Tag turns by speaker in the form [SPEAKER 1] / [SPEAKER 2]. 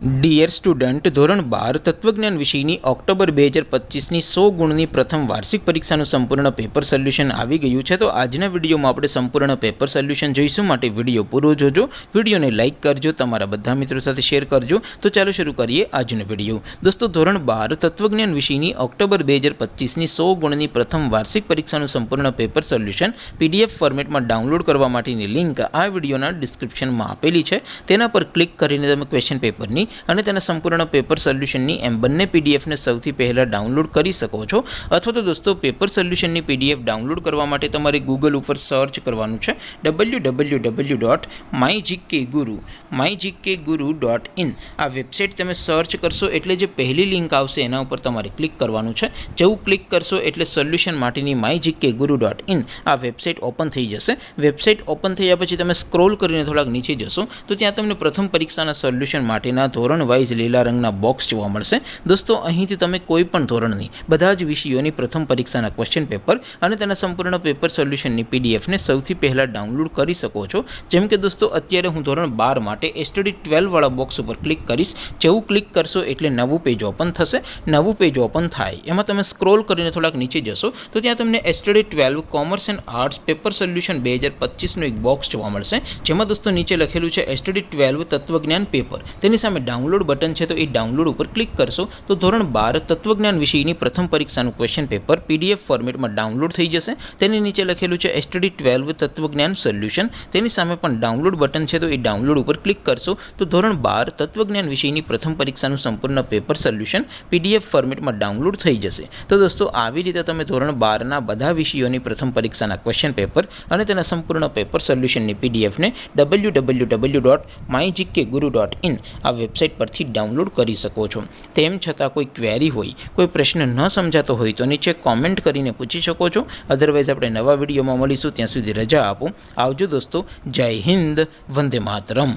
[SPEAKER 1] Dear student, ધોરણ 12 તત્વજ્ઞાન વિષયની ઓક્ટોબર 2025ની 100 ગુણની પ્રથમ વાર્ષિક પરીક્ષાનું સંપૂર્ણ પેપર સોલ્યુશન આવી ગયું છે. તો આજના વિડીયોમાં આપણે સંપૂર્ણ પેપર સોલ્યુશન જોઈશું, માટે વિડીયો પૂરો જોજો. વિડીયોને લાઇક કરજો, તમારા બધા મિત્રો સાથે શેર કરજો. તો ચાલો શરૂ કરીએ આજનો વિડીયો. દોસ્તો, ધોરણ 12 તત્વજ્ઞાન વિષયની ઓક્ટોબર 2025ની 100 ગુણની પ્રથમ વાર્ષિક પરીક્ષાનું સંપૂર્ણ પેપર સોલ્યુશન PDF ફોર્મેટમાં ડાઉનલોડ કરવા માટેની લિંક આ વિડીયોના ડિસ્ક્રિપ્શનમાં આપેલી છે. તેના પર ક્લિક કરીને તમે ક્વેશ્ચન પેપરની અને તેના સંપૂર્ણ પેપર સોલ્યુશનની એમ બંને PDFને સૌથી પહેલાં ડાઉનલોડ કરી શકો છો. અથવા તો દોસ્તો, પેપર સોલ્યુશનની PDF ડાઉનલોડ કરવા માટે તમારે ગૂગલ ઉપર સર્ચ કરવાનું છે www.mygkguru.in. આ વેબસાઇટ તમે સર્ચ કરશો એટલે જે પહેલી લિંક આવશે એના ઉપર તમારે ક્લિક કરવાનું છે. જેવું ક્લિક કરશો એટલે સોલ્યુશન માટેની mygkguru.in આ વેબસાઇટ ઓપન થઈ જશે. વેબસાઇટ ઓપન થયા પછી તમે સ્ક્રોલ કરીને થોડાક નીચે જશો તો ત્યાં તમને પ્રથમ પરીક્ષાના સોલ્યુશન માટેના ધોરણ વાઇઝ લીલા રંગના બોક્સ જોવા મળશે. દોસ્તો, અહીંથી તમે કોઈ પણ ધોરણની બધા જ વિષયોની પ્રથમ પરીક્ષાના ક્વેશ્ચન પેપર અને તેના સંપૂર્ણ પેપર સોલ્યુશનની PDFને સૌથી પહેલાં ડાઉનલોડ કરી શકો છો. જેમ કે દોસ્તો, અત્યારે હું ધોરણ 12 માટે STD 12 વાળા બોક્સ ઉપર ક્લિક કરીશ. જેવું ક્લિક કરશો એટલે નવું પેજ ઓપન થશે. નવું પેજ ઓપન થાય એમાં તમે સ્ક્રોલ કરીને થોડાક નીચે જશો તો ત્યાં તમને STD 12 commerce and arts paper solution 2025નું એક બોક્સ જોવા મળશે. જેમાં દોસ્તો નીચે લખેલું છે STD 12 તત્વજ્ઞાન પેપર. તેની સામે ડાઉનલોડ બટન છે, તો એ ડાઉનલોડ ઉપર ક્લિક કરશો તો ધોરણ 12 તત્વજ્ઞાન વિષયની પ્રથમ પરીક્ષાનું ક્વેશ્ચન પેપર PDF ફોર્મેટમાં ડાઉનલોડ થઈ જશે. તેની નીચે લખેલું છે STD 12 તત્વજ્ઞાન સોલ્યુશન. તેની સામે પણ ડાઉનલોડ બટન છે, તો એ ડાઉનલોડ ઉપર ક્લિક કરશો તો ધોરણ 12 તત્વજ્ઞાન વિષયની પ્રથમ પરીક્ષાનું સંપૂર્ણ પેપર સોલ્યુશન PDF ફોર્મેટમાં ડાઉનલોડ થઈ જશે. તો દોસ્તો, આવી રીતે તમે ધોરણ 12ના બધા વિષયોની પ્રથમ પરીક્ષાના ક્વેશ્ચન પેપર અને તેના સંપૂર્ણ પેપર સોલ્યુશનની PDFને www.mygkguru.in આ વેબસાઇટ પરથી ડાઉનલોડ કરી શકો છો. તેમ છતાં કોઈ ક્વેરી હોય, કોઈ પ્રશ્ન ન સમજાતો હોય તો નીચે કોમેન્ટ કરીને પૂછી શકો છો. અધરવાઇઝ આપણે નવા વિડીયોમાં મળીશું. ત્યાં સુધી રજા આપો. આવજો દોસ્તો. જય હિન્દ. વંદે માતરમ.